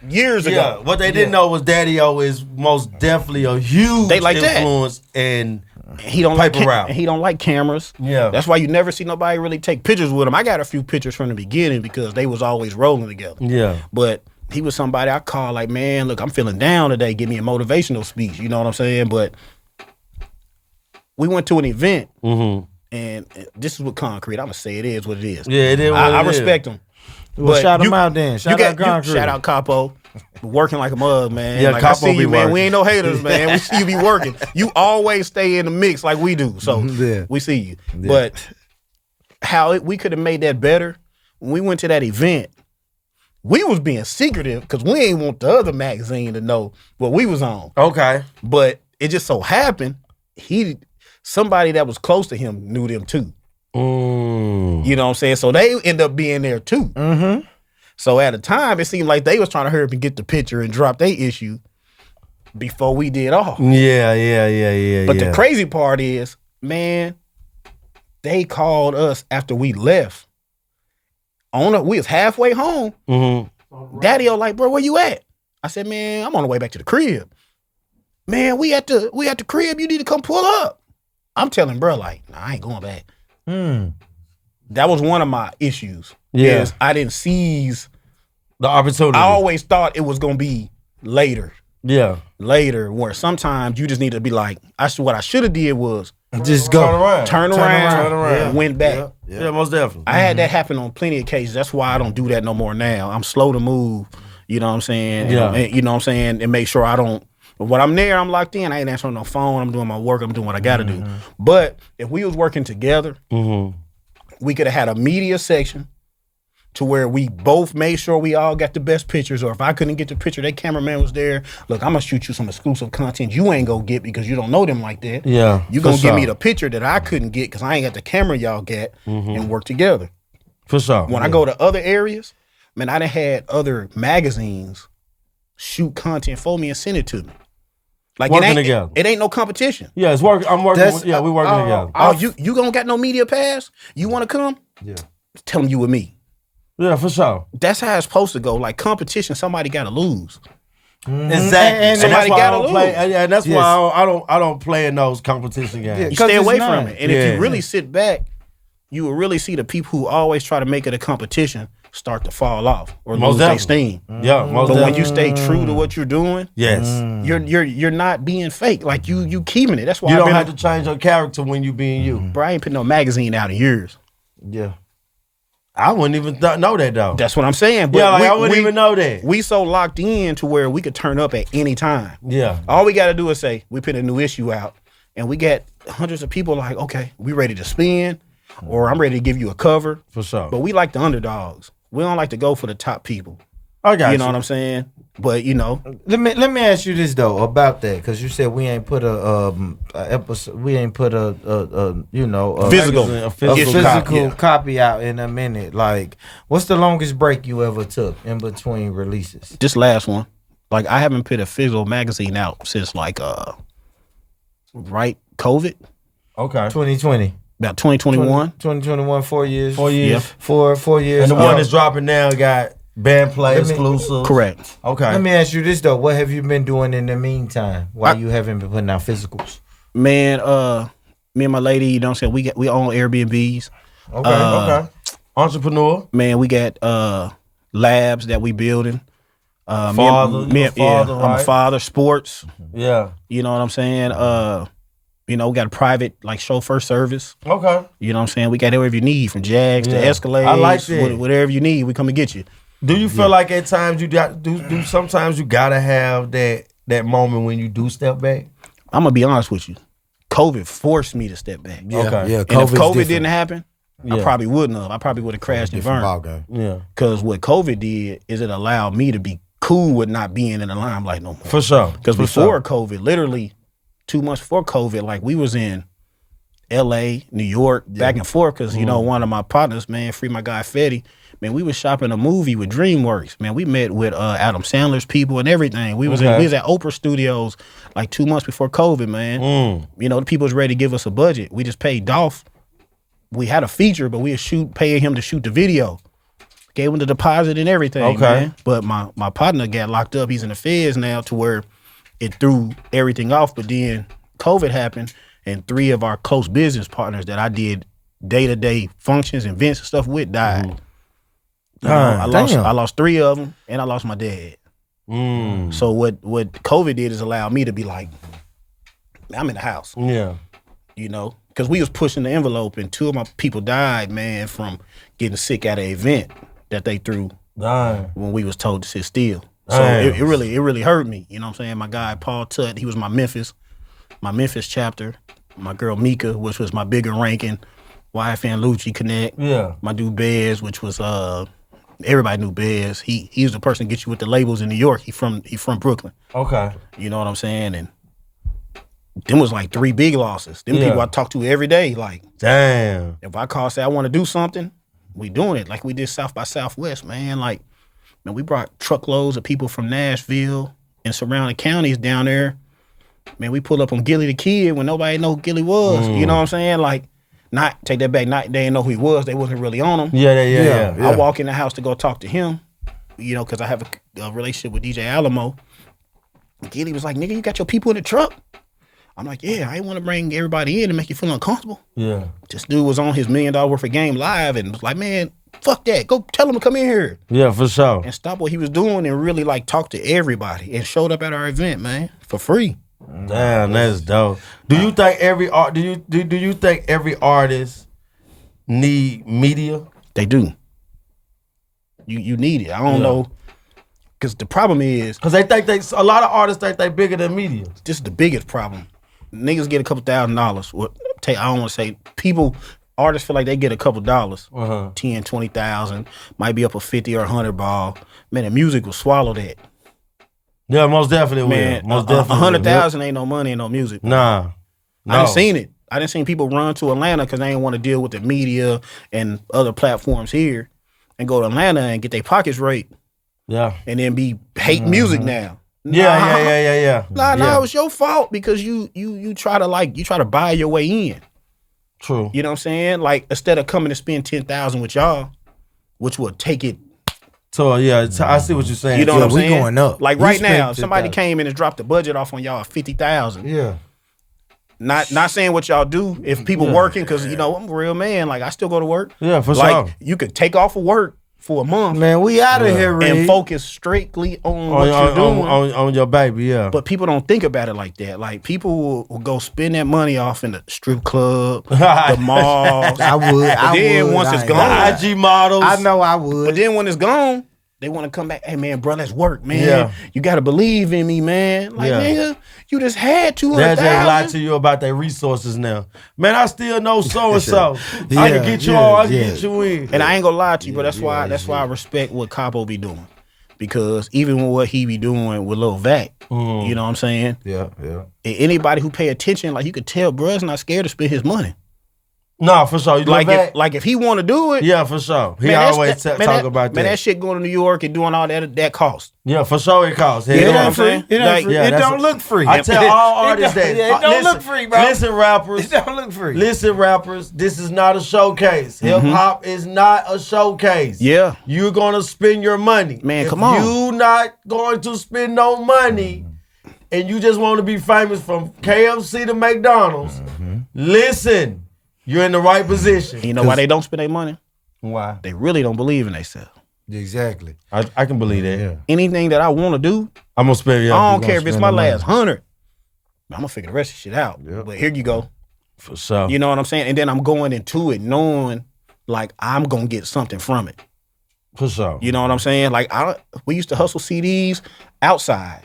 years ago. Yeah, what they didn't know was Daddy-O is most definitely a huge influence in he don't Paper Route. He don't like cameras. Yeah. That's why you never see nobody really take pictures with him. I got a few pictures from the beginning because they was always rolling together. Yeah. But he was somebody I called like, man, look, I'm feeling down today. Give me a motivational speech. You know what I'm saying? But we went to an event, and this is what Concrete. I'm going to say it is what it is. Yeah, it is what I it is. respect him. Well, shout him out then. Shout out Concrete. Shout out Capo. Working like a mug, man. Yeah, like, Capo I see be you, man. working. We ain't no haters, man. We see you be working. You always stay in the mix like we do. So we see you. Yeah. But how we could have made that better, when we went to that event, we was being secretive because we ain't want the other magazine to know what we was on. Okay. But it just so happened, somebody that was close to him knew them too. You know what I'm saying? So they end up being there too. So at the time, it seemed like they was trying to hurry up and get the picture and drop their issue before we did off. Yeah. But the crazy part is, man, they called us after we left. We was halfway home. Daddy-O like, bro, where you at? I said, man, I'm on the way back to the crib. Man, we at the crib. You need to come pull up. I'm telling bro, like, nah, I ain't going back. That was one of my issues. Yeah. I didn't seize the opportunity. I always thought it was gonna be later. Yeah. Later, where sometimes you just need to be like, what I should have did was just go. Turn around. Went back. Yeah, most definitely. I had that happen on plenty of occasions. That's why I don't do that no more now. I'm slow to move. You know what I'm saying? Yeah. And, you know what I'm saying? And make sure I don't. But when I'm there, I'm locked in. I ain't answering no phone. I'm doing my work. I'm doing what I got to do. But if we was working together, we could have had a media section. to where we both made sure we all got the best pictures, or if I couldn't get the picture, that cameraman was there. Look, I'm gonna shoot you some exclusive content you ain't gonna get because you don't know them like that. Yeah, you gonna give me the picture that I couldn't get because I ain't got the camera y'all got, and work together. For sure. When I go to other areas, man, I done had other magazines shoot content for me and send it to me. Like it ain't no competition. Yeah, it's work. I'm working. We working together. Oh, you gonna got no media pass? You want to come? Yeah. Tell them you with me. Yeah, for sure. That's how it's supposed to go. Like competition, somebody got to lose. Exactly. And somebody got to lose. And that's why I don't play in those competition games. You stay away from it. And if you really sit back, you will really see the people who always try to make it a competition start to fall off or lose their steam. Yeah, but when you stay true to what you're doing, you're not being fake. Like you keeping it. That's why you don't have to change your character when you being you. Bro, I ain't put no magazine out in years. Yeah. I wouldn't even know that though. That's what I'm saying. But I wouldn't even know that. We so locked in to where we could turn up at any time. Yeah. All we got to do is say we put a new issue out, and we got hundreds of people like, okay, we ready to spin, or I'm ready to give you a cover. For sure. But we like the underdogs. We don't like to go for the top people. I got you. You know what I'm saying? But let me ask you this though about that, because you said we ain't put a episode, we ain't put a physical copy out in a minute. Like, what's the longest break you ever took in between releases? This last one, like I haven't put a physical magazine out since like COVID. Okay. 2020. About 2021. 2021, 4 years. 4 years. Yeah. Four years. And the one that's dropping now got band play exclusive. Correct. Okay. Let me ask you this though. What have you been doing in the meantime while you haven't been putting out physicals? Man, me and my lady, you know what I'm saying, we own Airbnbs. Okay. Entrepreneur. Man, we got labs that we building. I'm a father, sports. Yeah. You know what I'm saying? We got a private like chauffeur service. Okay. You know what I'm saying? We got whatever you need, from Jags to Escalades. I like that. Whatever you need, we come and get you. Do you feel like at times sometimes you gotta have that moment when you do step back? I'm gonna be honest with you. COVID forced me to step back. Yeah. Okay. Yeah. And if COVID didn't happen, I probably wouldn't have. I probably would have crashed and burned. Yeah. Because what COVID did is it allowed me to be cool with not being in the limelight no more. For sure. Because before COVID, literally 2 months before COVID, like we was in LA, New York, back and forth. Because, one of my partners, man, free my guy Fetty, man, we was shopping a movie with DreamWorks. Man, we met with Adam Sandler's people and everything. We was at Oprah Studios like 2 months before COVID, man. The people was ready to give us a budget. We just paid Dolph. We had a feature, but we was paying him to shoot the video. Gave him the deposit and everything, man. But my partner got locked up. He's in the feds now, to where it threw everything off. But then COVID happened, and 3 of our close business partners that I did day-to-day functions, events and stuff with died. I lost 3 of them, and I lost my dad. So what COVID did is allow me to be like, I'm in the house. Yeah. Because we was pushing the envelope, and 2 of my people died, man, from getting sick at an event that they threw when we was told to sit still. So it really hurt me. You know what I'm saying? My guy Paul Tutt, he was my Memphis chapter. My girl Mika, which was my bigger ranking YFN Lucci Connect. Yeah. My dude Bez, which was everybody knew Bez. He was the person to get you with the labels in New York. He from Brooklyn. Okay. You know what I'm saying? And them was like 3 big losses. Them people I talk to every day. Like, damn. If I call, say I want to do something, we doing it. Like we did South by Southwest, man. Like, man, we brought truckloads of people from Nashville and surrounding counties down there. Man, we pulled up on Gilly the Kid when nobody know who Gilly was. You know what I'm saying? Like, not take that back. Not they didn't know who he was. They wasn't really on him. Yeah. I walk in the house to go talk to him. Because I have a relationship with DJ Alamo. Gilly was like, "Nigga, you got your people in the truck?" I'm like, "Yeah, I didn't want to bring everybody in and make you feel uncomfortable." Yeah. This dude was on his $1 million worth of game live and was like, "Man, fuck that. Go tell him to come in here." Yeah, for sure. And stop what he was doing and really like talk to everybody and showed up at our event, man, for free. Damn, that's dope. Do you think every artist need media? They do. You need it. I don't know. Because the problem is... Because a lot of artists think they bigger than media. This is the biggest problem. Niggas get a couple $1,000. I don't want to say... People artists feel like they get a couple dollars, 10, 20,000, might be up a 50 or 100 ball. Man, the music will swallow that. Yeah, most definitely Man, will. Most definitely 100,000 ain't no money in no music. Nah. No. I done seen it. I done seen people run to Atlanta because they ain't want to deal with the media and other platforms here and go to Atlanta and get their pockets raped. Yeah. And then be hate music now. Yeah. Nah, it's your fault because you try to buy your way in. True. You know what I'm saying? Like, instead of coming to spend 10,000 with y'all, which will take it. So I see what you're saying. You know what I'm saying? We going up. Like right now, somebody came in and dropped the budget off on y'all 50,000. Yeah. Not saying what y'all do if people working, because you know I'm a real man. Like I still go to work. Yeah, for like, sure. You could take off of work for a month, man. We out of here, Reed. and focus strictly on what you're doing on your baby. Yeah, but people don't think about it like that. Like people will go spend that money off in the strip club, the malls. I would. But then once it's gone, IG models. I know I would. But then when it's gone, they want to come back. Hey man, bro, let's work, man. Yeah. You got to believe in me, man. Like nigga, you just had 200,000. They just lie to you about their resources now. Man, I still know so and so. I can get you all. I can get you in. And I ain't gonna lie to you, but that's why I respect what Capo be doing, because even with what he be doing with Lil Vac, you know what I'm saying? Yeah. Anybody who pay attention, like you could tell, bruh's not scared to spend his money. No, for sure. Like if he want to do it, yeah, for sure. He man, always talk about that. Man, that shit going to New York and doing all that cost. Yeah, for sure it costs. You know what I'm saying? It don't look free. I tell all artists that. It don't look free, bro. Listen, rappers. It don't look free. Listen, rappers. This is not a showcase. Hip hop is not a showcase. Yeah. You're gonna spend your money. Man, come on. You not going to spend no money, and you just want to be famous from KFC to McDonald's. Listen. You're in the right position. You know why they don't spend their money? Why? They really don't believe in themselves. Exactly. I can believe that. Yeah. Anything that I want to do, I'm gonna spend. Yeah, I don't care if it's my last 100. I'm gonna figure the rest of shit out. Yep. But here you go. For sure. You know what I'm saying? And then I'm going into it knowing like I'm gonna get something from it. For sure. You know what I'm saying? Like we used to hustle CDs outside.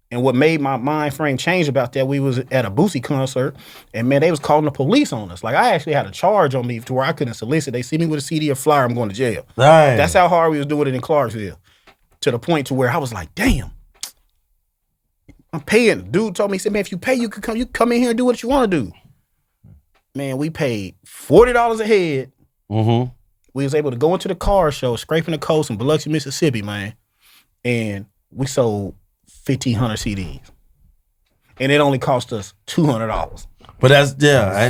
And what made my mind frame change about that, we was at a Boosie concert, and man, they was calling the police on us. Like I actually had a charge on me to where I couldn't solicit. They see me with a CD or flyer, I'm going to jail. Dang. That's how hard we was doing it in Clarksville. To the point to where I was like, damn, I'm paying. Dude told me, he said, man, if you pay, you come in here and do what you want to do. Man, we paid $40 a head. We was able to go into the car show, Scraping the Coast in Biloxi, Mississippi, man. And we sold 1,500 CDs, and it only cost us $200. But that's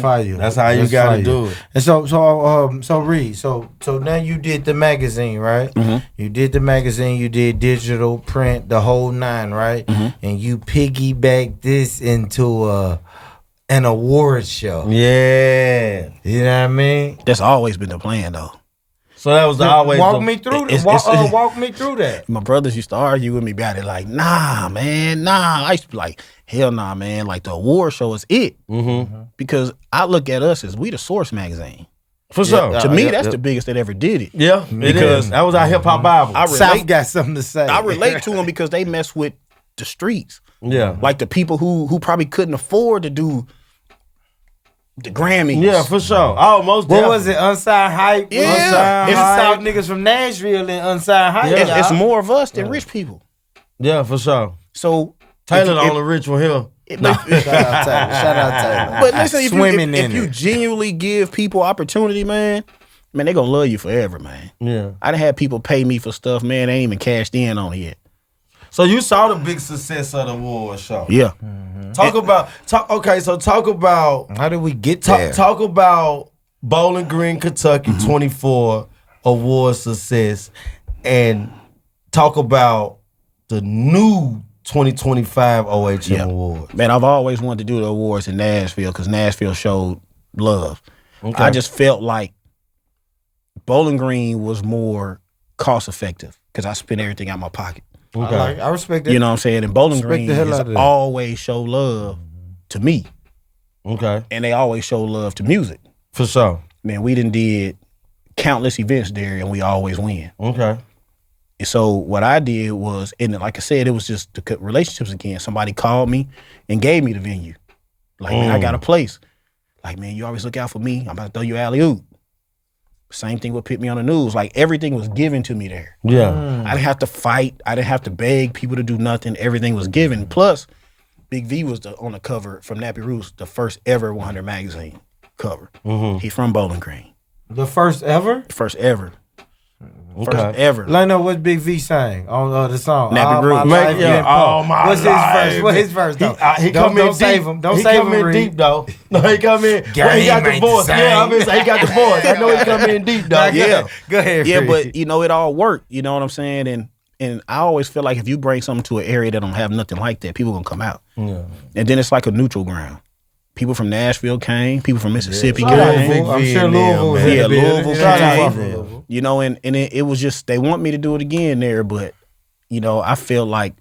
how you gotta do it. And so Reed, so now you did the magazine, right? You did the magazine, you did digital, print, the whole nine, right? And you piggybacked this into an award show. Yeah, you know what I mean. That's always been the plan, though. So that was always walk me through that. My brothers used to argue with me about it, like, nah, man, nah. I used to be like, hell nah, man. Like the award show is it. Because I look at us as we the Source magazine. For sure. To me, that's the biggest that ever did it. Yeah, because that was our hip hop Bible. South got something to say. I relate to them because they mess with the streets. Yeah, like the people who probably couldn't afford to do the Grammys. Yeah, for sure. Oh, most definitely. What was it? Unsigned Hype? Yeah. It's South niggas from Nashville and Unsigned Hype. Yeah. It's more of us than rich people. Yeah, for sure. So Taylor the only rich one here. Shout out Taylor. But listen, if you genuinely give people opportunity, man, they gonna love you forever, man. Yeah. I done had people pay me for stuff, man, they ain't even cashed in on it yet. So you saw the big success of the award show. Yeah. Talk about how did we get there? Talk about Bowling Green, Kentucky 24 award success, and talk about the new 2025 OHM award. Man, I've always wanted to do the awards in Nashville because Nashville showed love. Okay. I just felt like Bowling Green was more cost effective because I spent everything out of my pocket. Okay. I respect that. You know what I'm saying? And Bowling Green has always show love to me. Okay. And they always show love to music. For sure. Man, we did countless events there and we always win. Okay. And so what I did was, and like I said, it was just the relationships again. Somebody called me and gave me the venue. Like, man, I got a place. Like, man, you always look out for me. I'm about to throw you alley-oop. Same thing would put me on the news. Like, everything was given to me there. Yeah. I didn't have to fight. I didn't have to beg people to do nothing. Everything was given. Plus, Big V was on the cover from Nappy Roots, the first ever 100 magazine cover. He's from Bowling Green. The first ever? First ever. Okay. First ever. Let me know what Big V sang on the song. Nappy Roots. What's his verse? What's his verse though? He come in don't save him. Don't he save come him. in deep though. No, he come in. Well, he got the voice. Yeah, I mean, he got the voice. I know he come in deep though. Yeah. Go ahead. Yeah, but you know, it all worked. You know what I'm saying? And I always feel like if you bring something to an area that don't have nothing like that, people gonna come out. Yeah. And then it's like a neutral ground. People from Nashville came. People from Mississippi came. I'm sure Louisville. Yeah, Louisville came. You know, and it was just, they want me to do it again there, but, you know, I feel like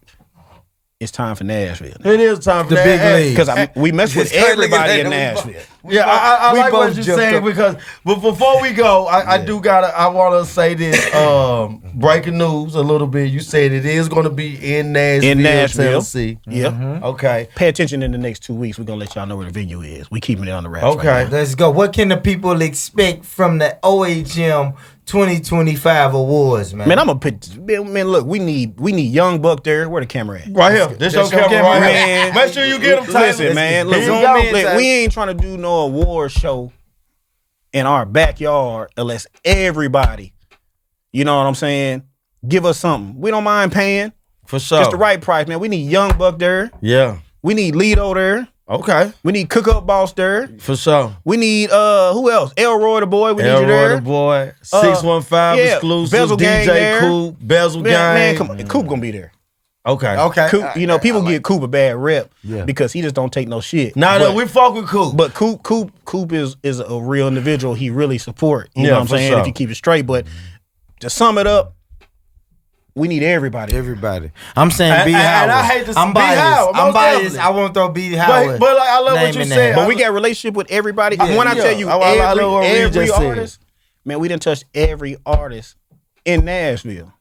it's time for Nashville. It is time for the big league. Because we mess with everybody in Nashville. Yeah, I like what you're saying because, but before we go, I want to say this, breaking news a little bit. You said it is going to be in Nashville, Tennessee. Yeah. Okay. Pay attention in the next 2 weeks. We're going to let y'all know where the venue is. We keeping it on the wraps. Okay. Right now. Let's go. What can the people expect from the OHM 2025 awards, man? Man, I'm gonna put. Man, look, we need Young Buck there. Where the camera at? Right here. This your camera right here. Make sure you get them tight. Listen, man. Look, we ain't trying to do no award show in our backyard unless everybody, you know what I'm saying, give us something. We don't mind paying. For sure. Just the right price, man. We need Young Buck there. Yeah. We need Lido there. Okay. We need Cook Up Boss there. For sure. We need who else? Elroy the Boy. We need you there. Elroy the Boy. 615 exclusive. Bezel Gang DJ there. Coop. Bezel Gang. Man, come on. Coop gonna be there. Okay. Coop, you know, people give Coop a bad rep because he just don't take no shit. No, we fuck with Coop. But Coop is a real individual. He really support. You know what I'm saying? Sure. If you keep it straight. But to sum it up, we need everybody. I'm saying B. Howard. And I hate to I'm biased. I won't throw B. Howard. But like, I love what you said. But we got a relationship with everybody. When I tell you every artist, man, we done touched every artist in Nashville.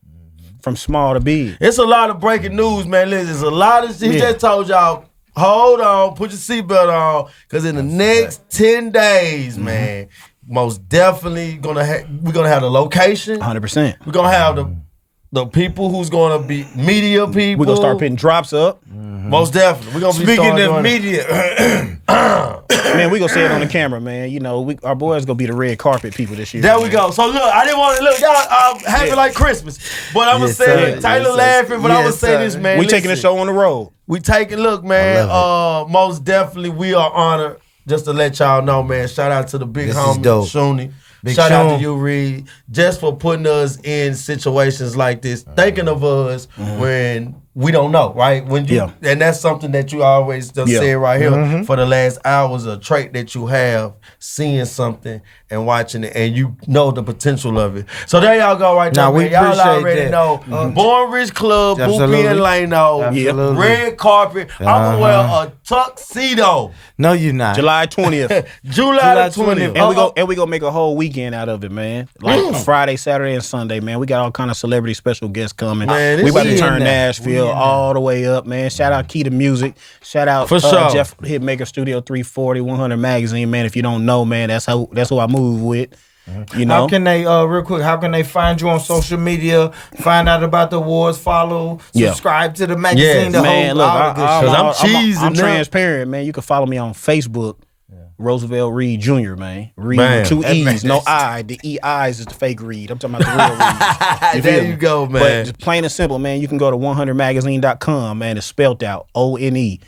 From small to big. It's a lot of breaking news, man. Listen, it's a lot of shit. He just told y'all, hold on, put your seatbelt on, because in the next 10 days, man, most definitely we're gonna have the location. 100%. We're gonna have the people who's gonna be media people. We're gonna start putting drops up. Most definitely. We're gonna be speaking of media. Man, we gonna say it on the camera, man. You know, our boys gonna be the red carpet people this year. There we go. So look, I didn't want to look. Y'all happy like Christmas, but I'm gonna say it. Tyler laughing, but I'm gonna say this, man. We taking the show on the road. We taking. Look, man. Most definitely, we are honored. Just to let y'all know, man. Shout out to the big homie Shuni. Shout out to you, Reed, just for putting us in situations like this, thinking of us when we don't know, right? When you and that's something that you always just said right here for the last hours, a trait that you have, seeing something and watching it, and you know the potential of it. So there y'all go right now. Y'all already know. Born Rich Club, Boopy and Lano, red carpet. I'm gonna wear a tuxedo. No, you're not. July 20th. July 20th. And we gonna make a whole weekend out of it, man. Like Friday, Saturday, and Sunday, man. We got all kind of celebrity special guests coming. Man, we about to turn Nashville all the way up, man. Shout out Key to Music. Shout out Jeff Hitmaker Studio 340, 100 Magazine, man. If you don't know, man, that's who I move with. You know? How can they, real quick, how can they find you on social media, find out about the awards, follow, subscribe to the magazine? Man, look, I'm transparent, man. You can follow me on Facebook. Roosevelt Reed Jr., man. Reed with 2 E's, no I. The EI's is the fake Reed. I'm talking about the real Reed. There you go, man. But just plain and simple, man, you can go to 100magazine.com, man. It's spelled out, ONE,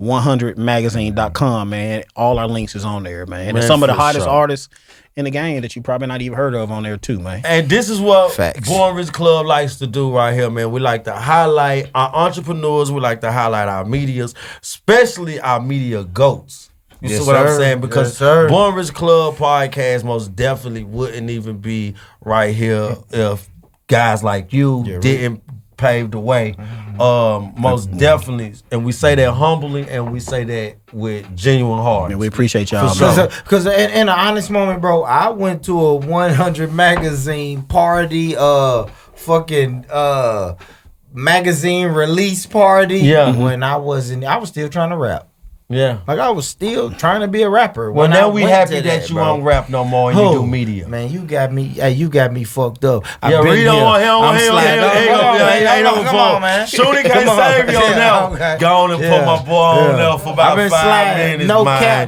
100magazine.com, man. All our links is on there, man. And some of the hottest artists in the game that you probably not even heard of on there too, man. And this is what Born Rich Club likes to do right here, man. We like to highlight our entrepreneurs. We like to highlight our medias, especially our media goats. You see what I'm saying? Because Born Rich Club podcast most definitely wouldn't even be right here if guys like you didn't pave the way. Most definitely. And we say that humbly and we say that with genuine heart. Man, we appreciate y'all. Because in an honest moment, bro, I went to a 100 magazine party, magazine release party when I was still trying to rap. Yeah. Like I was still trying to be a rapper. Well, now we happy that you don't rap no more and you do media. Man, you got me fucked up. Yeah, Rito on him. Come on, man. Shooting can't save you on that. Go on and put my boy on there for about 5 minutes.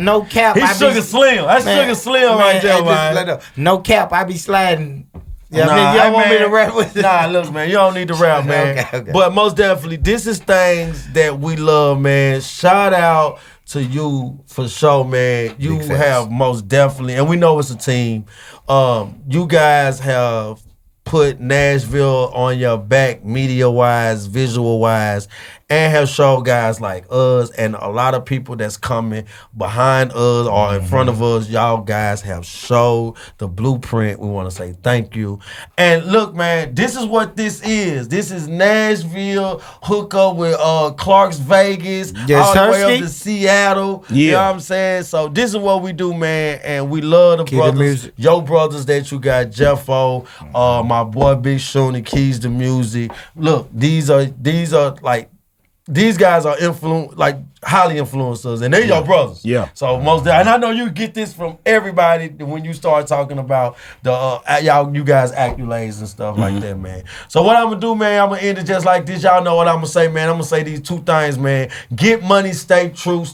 No cap. He's Sugar Slim. That's Sugar Slim right there, man. No cap. I be sliding. Yeah, man, y'all want me to rap with it? Nah, look, man, you don't need to rap, man. Okay. But most definitely, this is things that we love, man. Shout out to you for sure, man. You have most definitely, and we know it's a team. You guys have put Nashville on your back, media-wise, visual-wise, and have showed guys like us and a lot of people that's coming behind us or in front of us. Y'all guys have showed the blueprint. We want to say thank you. And look, man, this is what this is. This is Nashville hook up with Clark's Vegas, all the way up to Seattle. Yeah. You know what I'm saying? So this is what we do, man. And we love the brothers, your brothers that you got, Jeffo, my boy Big Shoonie, Keys to Music. Look, these are like, these guys are highly influenced us, and they're your brothers. Yeah. So and I know you get this from everybody when you start talking about the you guys accolades and stuff like that, man. So what I'm gonna do, man, I'm gonna end it just like this. Y'all know what I'm gonna say, man. I'm gonna say these 2 things, man. Get money, stay true,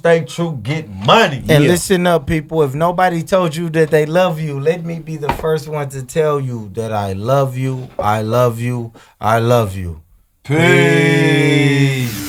get money. And listen up, people. If nobody told you that they love you, let me be the first one to tell you that I love you, I love you, I love you. Peace.